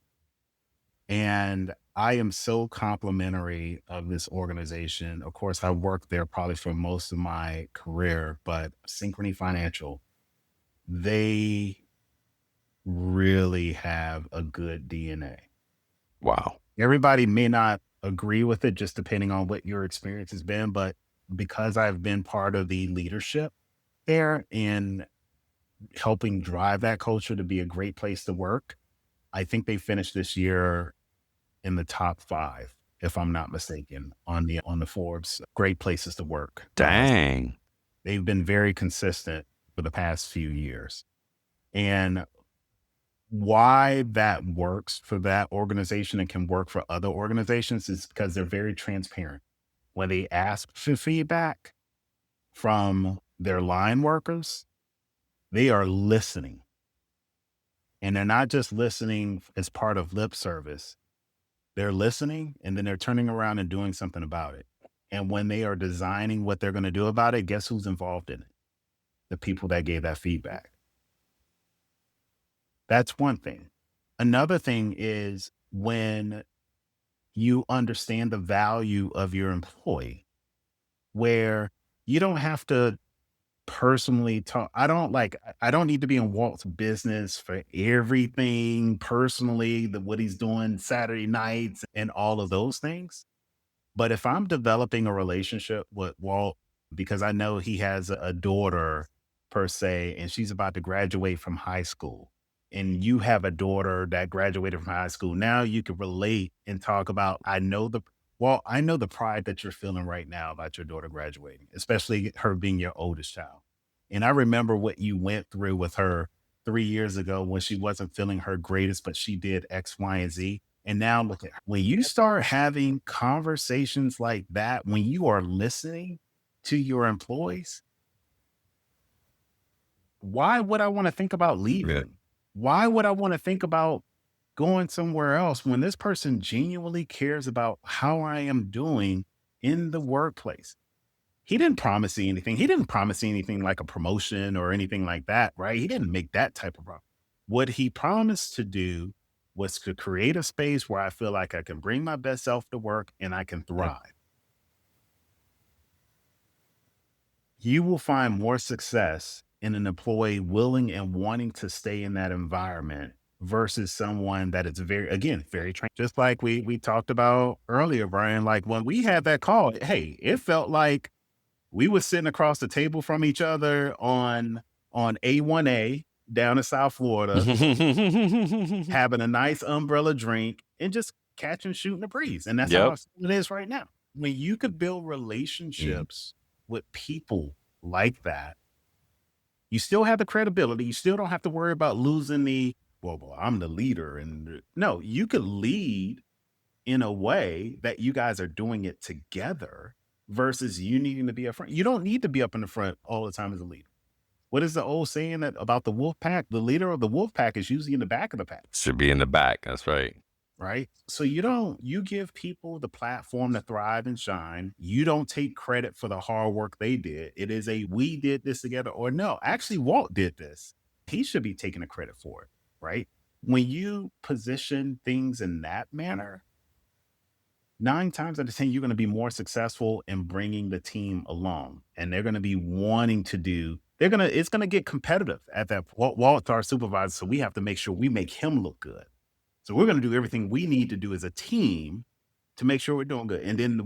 And I am so complimentary of this organization. Of course, I worked there probably for most of my career, but Synchrony Financial, they really have a good DNA. Wow. Everybody may not agree with it, just depending on what your experience has been. But because I've been part of the leadership there in helping drive that culture to be a great place to work, I think they finished this year in the top 5, if I'm not mistaken, on the Forbes Great Places to Work. Dang. They've been very consistent for the past few years. And why that works for that organization and can work for other organizations is because they're very transparent. When they ask for feedback from their line workers, they are listening. And they're not just listening as part of lip service. They're listening, and then they're turning around and doing something about it. And when they are designing what they're going to do about it, guess who's involved in it? The people that gave that feedback. That's one thing. Another thing is when you understand the value of your employee, where you don't have to personally talk. I don't need to be in Walt's business for everything personally, what he's doing Saturday nights and all of those things. But if I'm developing a relationship with Walt, because I know he has a daughter per se, and she's about to graduate from high school, and you have a daughter that graduated from high school, now you can relate and talk about, I know the pride that you're feeling right now about your daughter graduating, especially her being your oldest child. And I remember what you went through with her 3 years ago when she wasn't feeling her greatest, but she did X, Y, and Z. And now look at when you start having conversations like that, when you are listening to your employees, why would I want to think about leaving? Yeah. Why would I want to think about going somewhere else when this person genuinely cares about how I am doing in the workplace? He didn't promise me anything. He didn't promise me anything like a promotion or anything like that, right? He didn't make that type of promise. What he promised to do was to create a space where I feel like I can bring my best self to work and I can thrive. You will find more success in an employee willing and wanting to stay in that environment versus someone that is very trained. Just like we talked about earlier, Brian, like when we had that call, hey, it felt like we were sitting across the table from each other on A1A down in South Florida, having a nice umbrella drink and just catching, shooting the breeze. And that's how it is right now. When you could build relationships with people like that, you still have the credibility. You still don't have to worry about losing well, I'm the leader. And no, you could lead in a way that you guys are doing it together versus you needing to be up front. You don't need to be up in the front all the time as a leader. What is the old saying about the wolf pack? The leader of the wolf pack is usually in the back of the pack. Should be in the back. That's right. Right. So you give people the platform to thrive and shine. You don't take credit for the hard work they did. It is we did this together, or no, actually Walt did this. He should be taking the credit for it. Right. When you position things in that manner, 9 times out of 10, you're going to be more successful in bringing the team along, and they're going to be wanting to it's going to get competitive at that. Walt's our supervisor, so we have to make sure we make him look good. So we're going to do everything we need to do as a team to make sure we're doing good. And then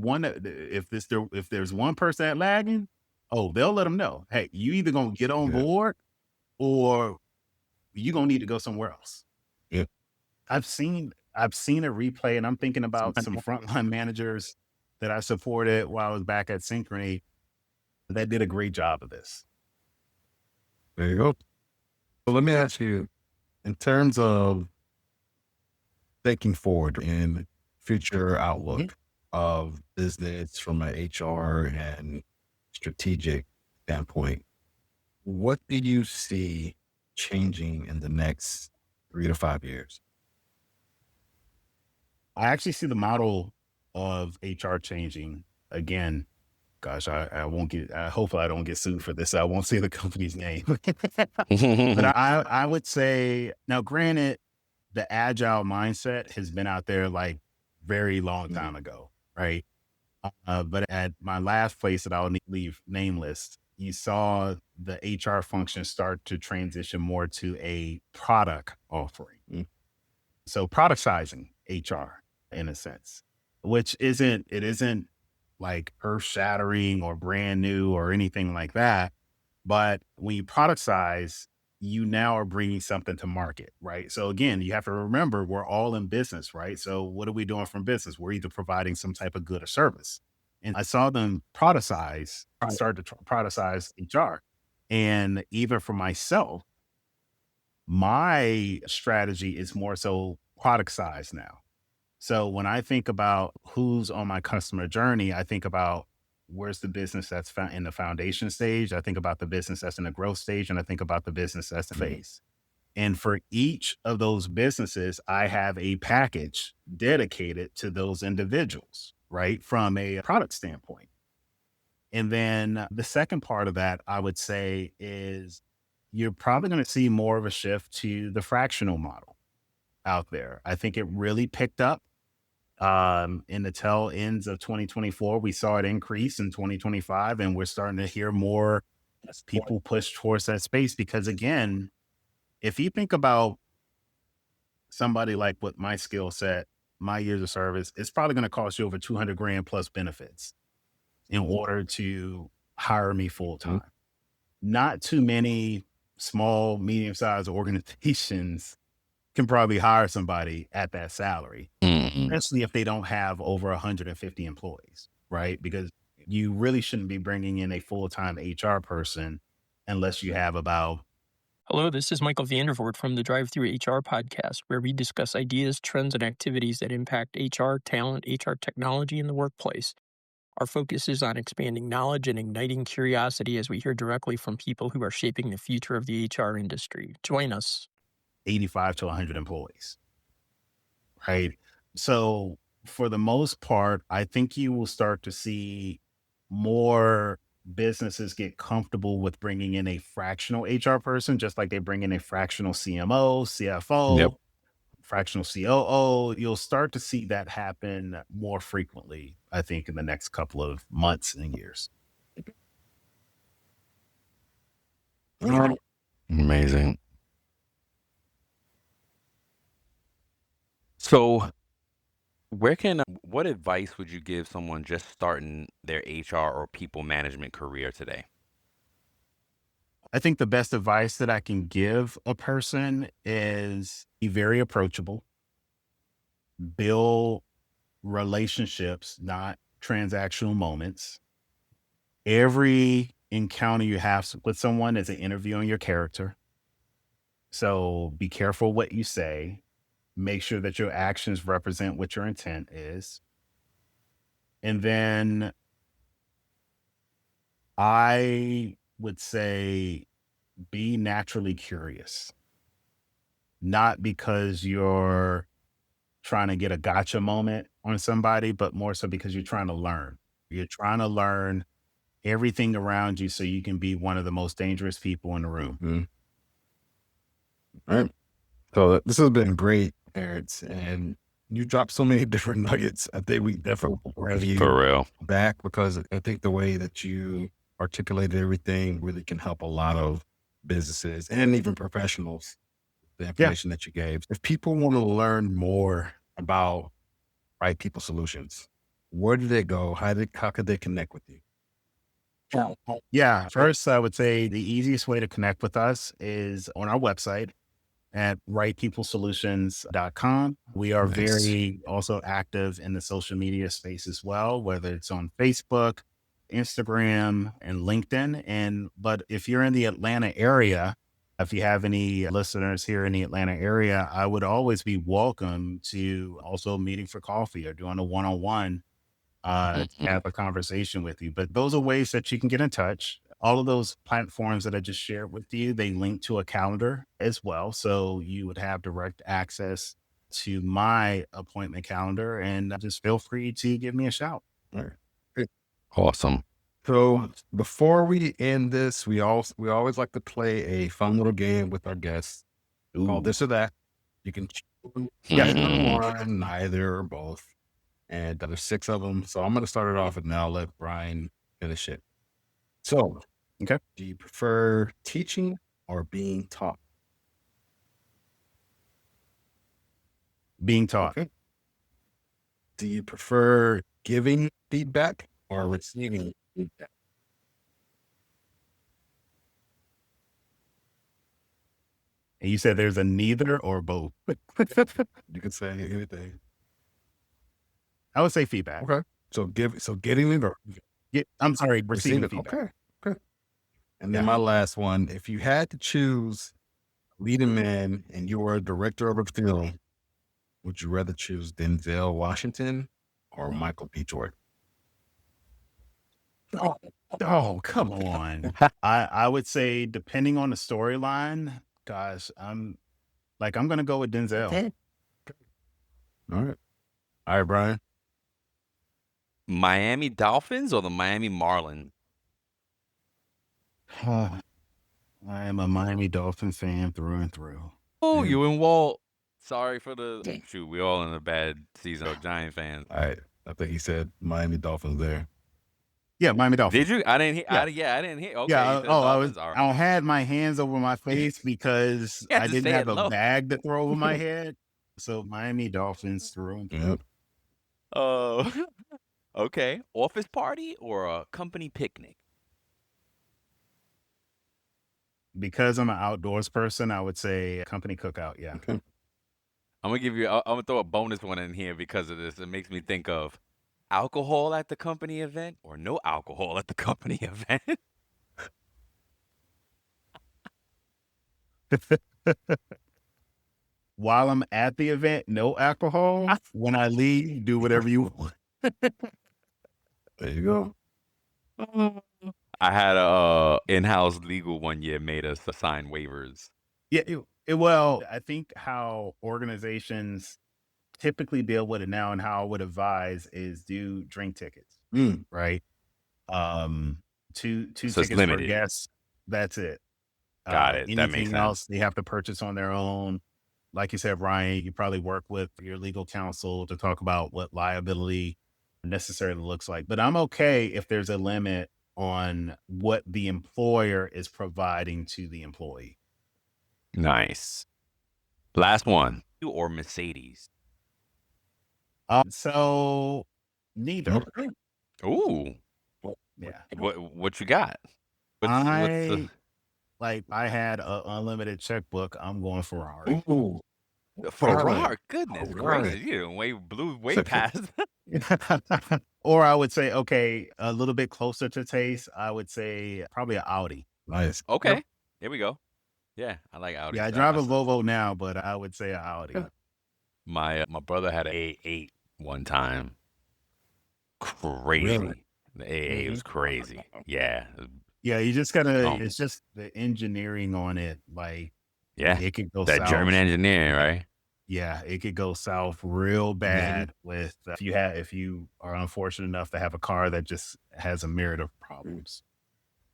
if there's one person that lagging, they'll let them know, hey, you either going to get on board or you're going to need to go somewhere else. Yeah. I've seen a replay, and I'm thinking about some frontline managers that I supported while I was back at Synchrony that did a great job of this. There you go. So let me ask you, in terms of thinking forward in future outlook of business from an HR and strategic standpoint, what do you see changing in the next 3 to 5 years? I actually see the model of HR changing again. Gosh, I won't get, hopefully I don't get sued for this. I won't say the company's name. But I would say, now granted, the agile mindset has been out there like very long time ago, right? But at my last place that I'll leave nameless, you saw the HR function start to transition more to a product offering. So productizing HR in a sense, which isn't like earth shattering or brand new or anything like that. But when you productize, you now are bringing something to market, right? So again, you have to remember we're all in business, right? So what are we doing from business? We're either providing some type of good or service. And I saw them start to productize HR. And even for myself, my strategy is more so product size now. So when I think about who's on my customer journey, I think about where's the business that's in the foundation stage. I think about the business that's in the growth stage, and I think about the business that's the phase. And for each of those businesses, I have a package dedicated to those individuals, right? From a product standpoint. And then the second part of that, I would say, is you're probably going to see more of a shift to the fractional model out there. I think it really picked up in the tail ends of 2024. We saw it increase in 2025, and we're starting to hear more as people push towards that space. Because again, if you think about somebody like with my skill set, my years of service, it's probably going to cost you over 200 grand plus benefits in order to hire me full time. Not too many small, medium-sized organizations can probably hire somebody at that salary, especially if they don't have over 150 employees, right? Because you really shouldn't be bringing in a full-time HR person unless you have about. Hello, this is Michael Vandervoort from the Drive-Thru HR podcast, where we discuss ideas, trends, and activities that impact HR, talent, HR technology in the workplace. Our focus is on expanding knowledge and igniting curiosity as we hear directly from people who are shaping the future of the HR industry. Join us. 85 to 100 employees, right? So for the most part, I think you will start to see more businesses get comfortable with bringing in a fractional HR person, just like they bring in a fractional CMO, CFO, fractional COO. You'll start to see that happen more frequently, I think, in the next couple of months and years. Amazing. So what advice would you give someone just starting their HR or people management career today? I think the best advice that I can give a person is be very approachable, build relationships, not transactional moments. Every encounter you have with someone is an interview on your character. So be careful what you say. Make sure that your actions represent what your intent is. And then I would say be naturally curious, not because you're trying to get a gotcha moment on somebody, but more so because you're trying to learn. You're trying to learn everything around you so you can be one of the most dangerous people in the room. All right. So this has been great, Terrence, and you dropped so many different nuggets. I think we definitely have you For real. back, because I think the way that you articulated everything really can help a lot of businesses and even professionals, the information that you gave. If people want to learn more about Wright People Solutions, where do they go? How could they connect with you? Yeah. First, I would say the easiest way to connect with us is on our website at wrightpeoplesolutions.com. We are very also active in the social media space as well, whether it's on Facebook, Instagram, and LinkedIn. But if you're in the Atlanta area, if you have any listeners here in the Atlanta area, I would always be welcome to also meeting for coffee or doing a one-on-one to have a conversation with you. But those are ways that you can get in touch. All of those platforms that I just shared with you, they link to a calendar as well. So you would have direct access to my appointment calendar, and just feel free to give me a shout. All right. Great. Awesome. So before we end this, we always like to play a fun little game with our guests called This or That. You can choose one, neither, or both. And there's 6 of them. So I'm going to start it off, and then I'll let Brian finish it. So, Okay. Do you prefer teaching or being taught? Being taught. Okay. Do you prefer giving feedback or receiving feedback? And you said there's a neither or both. You could say anything. I would say feedback. Okay. So getting it or I'm sorry, receiving feedback. Okay. And then my last one, if you had to choose leading man and you were a director of a film, would you rather choose Denzel Washington or Michael B. Jordan? Oh, come on. I would say, depending on the storyline, gosh, I'm going to go with Denzel. Okay. All right, Brian. Miami Dolphins or the Miami Marlins? I am a Miami Dolphin fan through and through. Oh, Yeah. you and Walt. Sorry for the shoot. We all in a bad season of Giant fans. I think he said Miami Dolphins there. Yeah, Miami Dolphins. Did you? I didn't hear. Yeah. I didn't hear. Okay, Yeah. you said Dolphins. All right. I had my hands over my face because You had I to didn't say have it a low. bag to throw over my head. So Miami Dolphins through and through. Yep. Okay. Office party or a company picnic? Because I'm an outdoors person, I would say company cookout. Yeah. Okay. I'm gonna give you. I'm gonna throw a bonus one in here because of this. It makes me think of alcohol at the company event or no alcohol at the company event. While I'm at the event, no alcohol. When I leave, do whatever you want. There you go. I had a in-house legal one year made us sign waivers. Yeah. Well, I think how organizations typically deal with it now and how I would advise is do drink tickets, right? Two So it's tickets per limited. guest. That's it. Got it. That makes Anything sense. else they have to purchase on their own. Like you said, Ryan, you probably work with your legal counsel to talk about what liability necessarily looks like. But I'm okay if there's a limit on what the employer is providing to the employee. Nice. Last one. You or Mercedes? So neither. Okay. Ooh. Yeah. What you got? I had an unlimited checkbook. I'm going Ferrari. Ooh. Ferrari. Goodness Ferrari. gracious. You blew way Second. past. Or I would say, okay, a little bit closer to taste. I would say probably an Audi. Nice. Okay. Here we go. Yeah, I like Audi. Yeah, I drive a Volvo now, but I would say an Audi. My brother had an A8 one time. Crazy. Really? The A8 was crazy. Yeah. Yeah, you just gotta. Oh. It's just the engineering on it. Like, Yeah. it could go That south. German engineer, right? Yeah, it could go south real bad with if you are unfortunate enough to have a car that just has a myriad of problems.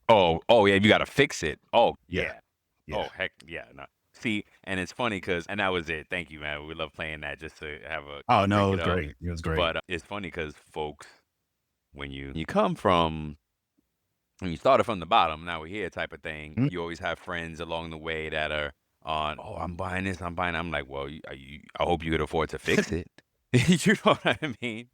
Oh yeah, you got to fix it. Oh yeah. Yeah. Oh heck yeah. No. See, and it's funny and that was it. Thank you, man. We love playing that just to have a. Oh no, it break was up. great. It was great. But it's funny because folks, when you come from, when you started from the bottom, now we're here type of thing. You always have friends along the way that are on. Oh, I'm buying this. I'm buying. I'm like, well, I hope you could afford to fix it. You know what I mean?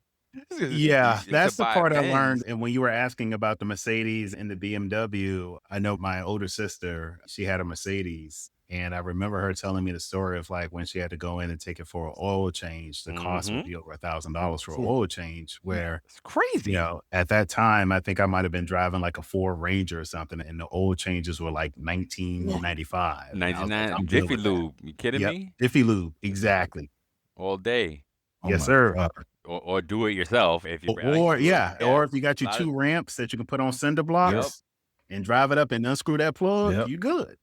Yeah, that's the buy part I Benz. learned. And when you were asking about the Mercedes and the BMW, I know my older sister, she had a Mercedes. And I remember her telling me the story of like when she had to go in and take it for an oil change, the cost would be over $1,000 for an oil change, where It's crazy. at that time, I think I might have been driving like a Ford Ranger or something, and the oil changes were like $19.95. 99 Jiffy Lube. You kidding me? Jiffy Lube, exactly. All day. Yes, sir. Or do it yourself if you Or if you got your two ramps that you can put on cinder blocks and drive it up and unscrew that plug, you good.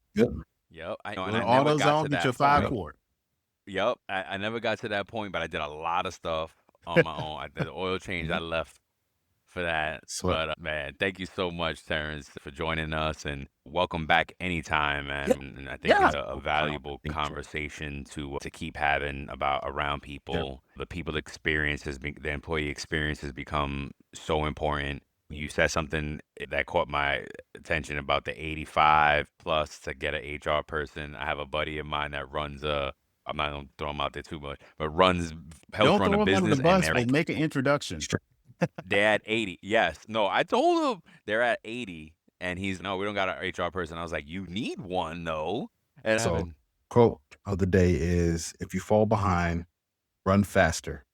Yep. I know. When AutoZone, get your 5-quart. Yep. I never got to that point, but I did a lot of stuff on my own. I did the oil change. I left for that. But man, thank you so much, Terrence, for joining us, and welcome back anytime, man. And I think it's a valuable conversation to keep having around people. The people experience the employee experience has become so important. You said something that caught my attention about the 85 plus to get an HR person. I have a buddy of mine that runs I'm not going to throw him out there too much, but helps run a business. But make an introduction. They're at 80. Yes. No, I told him they're at 80 and no, we don't got an HR person. I was like, you need one though. And so quote of the day is, if you fall behind, run faster,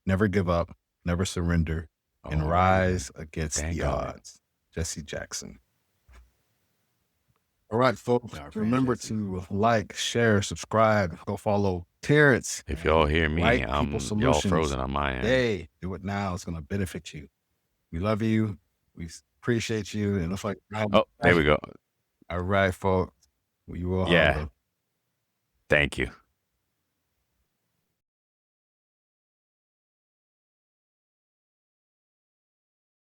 never give up, never surrender, and rise against the odds. Jesse Jackson. All right, folks. Remember to like, share, subscribe, go follow Terrence. If y'all hear me, Wright People y'all Solutions. frozen on my end. Hey, do it now. It's going to benefit you. We love you. We appreciate you. And it looks like there we go. All right, folks. You all. Yeah. Thank you.